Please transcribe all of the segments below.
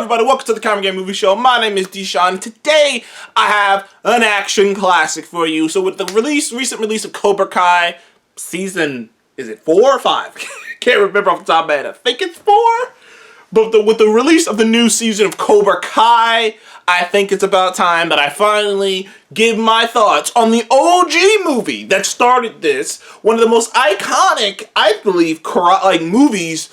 everybody, welcome to the Comic Game Movie Show. My name is Deshaun. Today I have an action classic for you. So with the recent release of Cobra Kai Season, is it 4 or 5? Can't remember off the top of my head. I think it's 4. But with the release of the new season of Cobra Kai, I think it's about time that I finally give my thoughts on the OG movie that started this. One of the most iconic, I believe, movies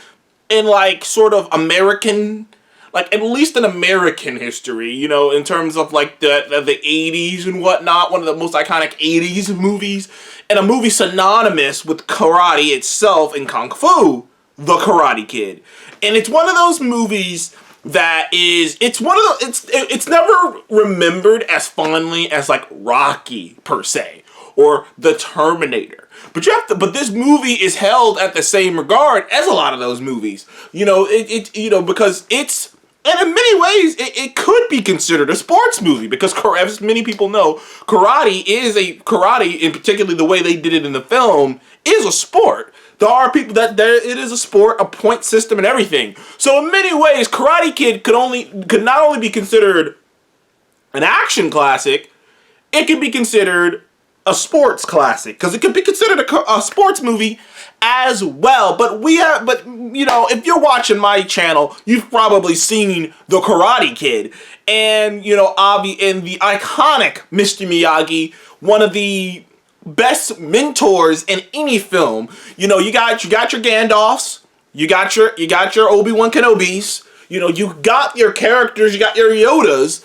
in sort of American, at least in American history, you know, in terms of the 80s and whatnot. One of the most iconic 80s movies, and a movie synonymous with karate itself and kung fu, The Karate Kid. And it's one of those movies that it's never remembered as fondly as Rocky per se or The Terminator. But this movie is held at the same regard as a lot of those movies. You know, because and in many ways, it could be considered a sports movie because, as many people know, karate, in particularly the way they did it in the film, is a sport. There are people it is a sport, a point system, and everything. So in many ways, Karate Kid could not only be considered an action classic, it could be considered a sports classic because it could be considered a sports movie as well. But you know, if you're watching my channel, you've probably seen The Karate Kid, and you know, and the iconic Mr. Miyagi, one of the best mentors in any film. You know, you got your Gandalfs, you got your Obi-Wan Kenobis, you know, you got your characters, you got your Yodas,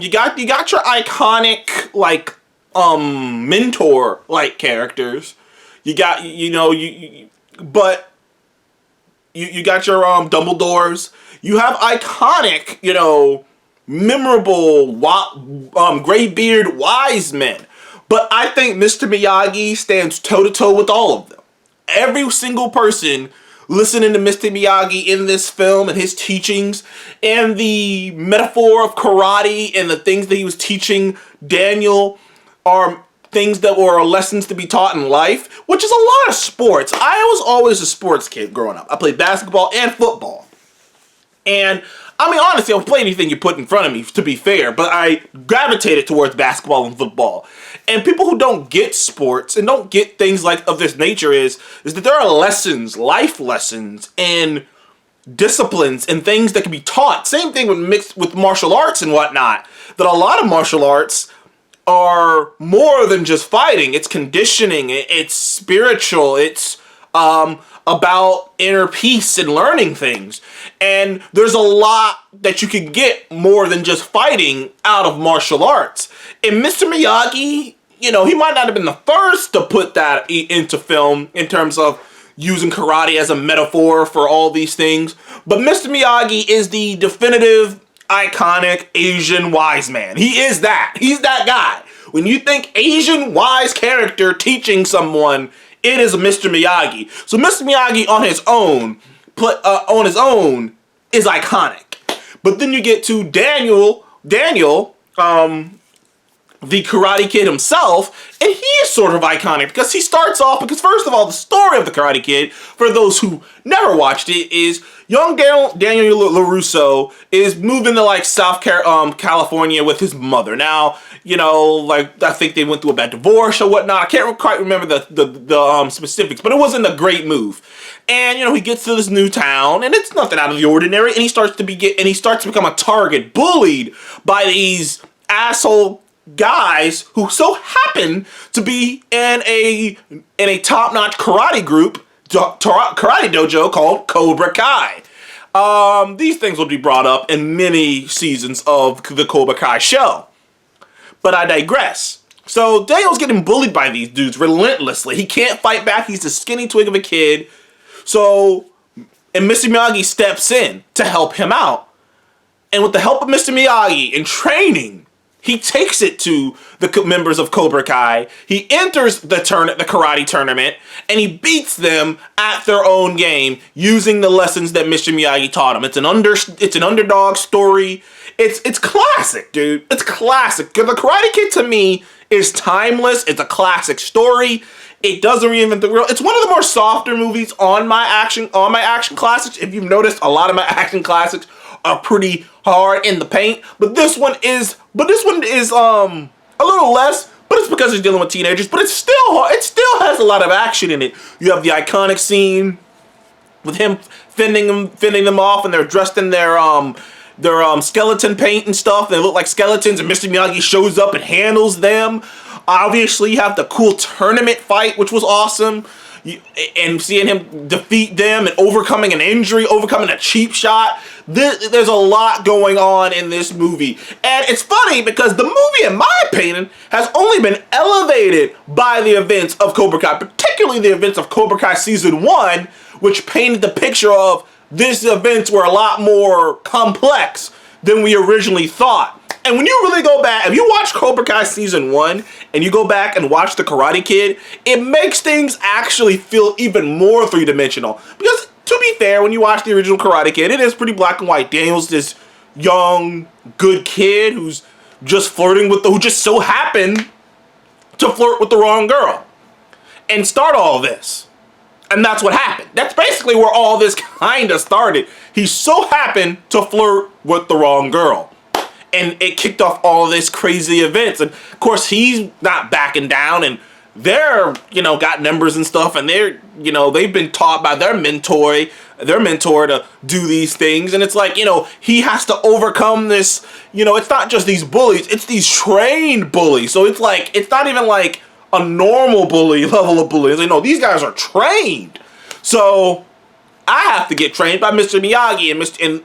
you got your iconic mentor characters. You got you got your Dumbledores. You have iconic, you know, memorable gray-beard wise men. But I think Mr. Miyagi stands toe-to-toe with all of them. Every single person listening to Mr. Miyagi in this film and his teachings and the metaphor of karate and the things that he was teaching Daniel are things that were lessons to be taught in life, which is a lot of sports. I was always a sports kid growing up. I played basketball and football. And I mean, honestly, I'll play anything you put in front of me, to be fair, but I gravitated towards basketball and football. And people who don't get sports and don't get things of this nature is that there are lessons, life lessons, and disciplines and things that can be taught. Same thing mixed with martial arts and whatnot, that a lot of martial arts are more than just fighting. It's conditioning, it's spiritual, it's about inner peace and learning things. And there's a lot that you can get more than just fighting out of martial arts. And Mr. Miyagi, you know, he might not have been the first to put that into film in terms of using karate as a metaphor for all these things. But Mr. Miyagi is the definitive, iconic Asian wise man. He is that. He's that guy. When you think Asian wise character teaching someone, it is a Mr. Miyagi. So Mr. Miyagi on his own is iconic. But then you get to Daniel, the Karate Kid himself, and he is sort of iconic because he starts off, because first of all, the story of the Karate Kid, for those who never watched it, is young Daniel LaRusso is moving to South California with his mother. Now, you know, I think they went through a bad divorce or whatnot. I can't quite remember the specifics, but it wasn't a great move. And you know, he gets to this new town, and it's nothing out of the ordinary. And he starts to become a target, bullied by these asshole guys who so happen to be in a top-notch karate group, karate dojo called Cobra Kai. These things will be brought up in many seasons of the Cobra Kai show. But I digress. So Daniel's getting bullied by these dudes relentlessly. He can't fight back. He's a skinny twig of a kid. And Mr. Miyagi steps in to help him out. And with the help of Mr. Miyagi in training, he takes it to the members of Cobra Kai. He enters the karate tournament, and he beats them at their own game using the lessons that Mr. Miyagi taught him. It's an underdog story. It's classic, dude. It's classic. The Karate Kid to me is timeless. It's a classic story. It doesn't reinvent the wheel. It's one of the more softer movies on my action classics. If you've noticed, a lot of my action classics are pretty hard in the paint, but this one is a little less, but it's because it's dealing with teenagers, but it's still hard. It still has a lot of action in it. You have the iconic scene with him fending them off, and they're dressed in their skeleton paint and stuff. They look like skeletons, and Mr. Miyagi shows up and handles them. Obviously, you have the cool tournament fight, which was awesome. And seeing him defeat them and overcoming an injury, overcoming a cheap shot. There's a lot going on in this movie. And it's funny because the movie, in my opinion, has only been elevated by the events of Cobra Kai, particularly the events of Cobra Kai Season 1, which painted the picture of these events were a lot more complex than we originally thought. And when you really go back, if you watch Cobra Kai Season 1 and you go back and watch The Karate Kid, it makes things actually feel even more three-dimensional. Because, to be fair, when you watch the original Karate Kid, it is pretty black and white. Daniel's this young, good kid who's just who just so happened to flirt with the wrong girl and start all this. And that's what happened. That's basically where all this kind of started. He so happened to flirt with the wrong girl. And it kicked off all of this crazy events. And of course, he's not backing down, and they're, got numbers and stuff, and they're, they've been taught by their mentor to do these things. And it's like, he has to overcome this, it's not just these bullies, it's these trained bullies. So it's like, it's not even like a normal bully level of bullies. These guys are trained. So I have to get trained by Mr. Miyagi, and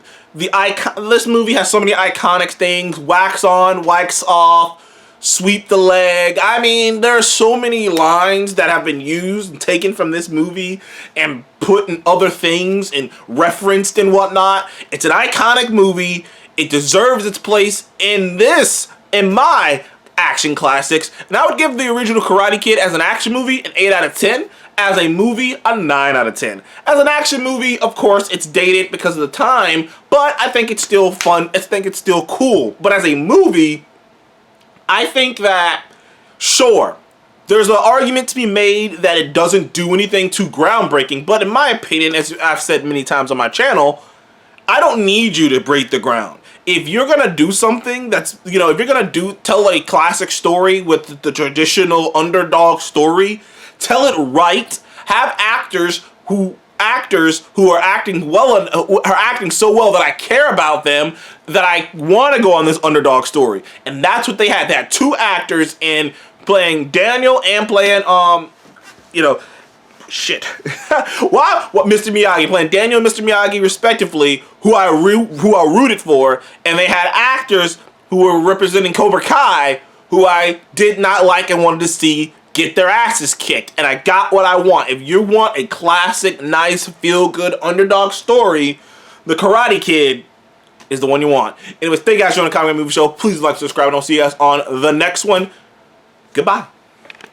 this movie has so many iconic things: wax on, wax off, sweep the leg. I mean, there are so many lines that have been used and taken from this movie and put in other things and referenced and whatnot. It's an iconic movie. It deserves its place in my action classics. And I would give the original Karate Kid as an action movie an 8 out of 10. As a movie, a 9 out of 10. As an action movie, of course, it's dated because of the time, but I think it's still fun. I think it's still cool. But as a movie, I think that, sure, there's an argument to be made that it doesn't do anything too groundbreaking, but in my opinion, as I've said many times on my channel, I don't need you to break the ground. If you're gonna do something that's, if you're gonna tell a classic story with the traditional underdog story, tell it right. Have actors who are acting well, who are acting so well that I care about them, that I want to go on this underdog story. And that's what they had. They had two actors in playing Daniel and playing what Mr. Miyagi, playing Daniel and Mr. Miyagi respectively, who I rooted for, and they had actors who were representing Cobra Kai who I did not like and wanted to see get their asses kicked. And I got what I want. If you want a classic, nice, feel-good underdog story, The Karate Kid is the one you want. Anyways, thank you guys for joining the Comic Movie Show. Please like, subscribe, and I'll see you guys on the next one. Goodbye.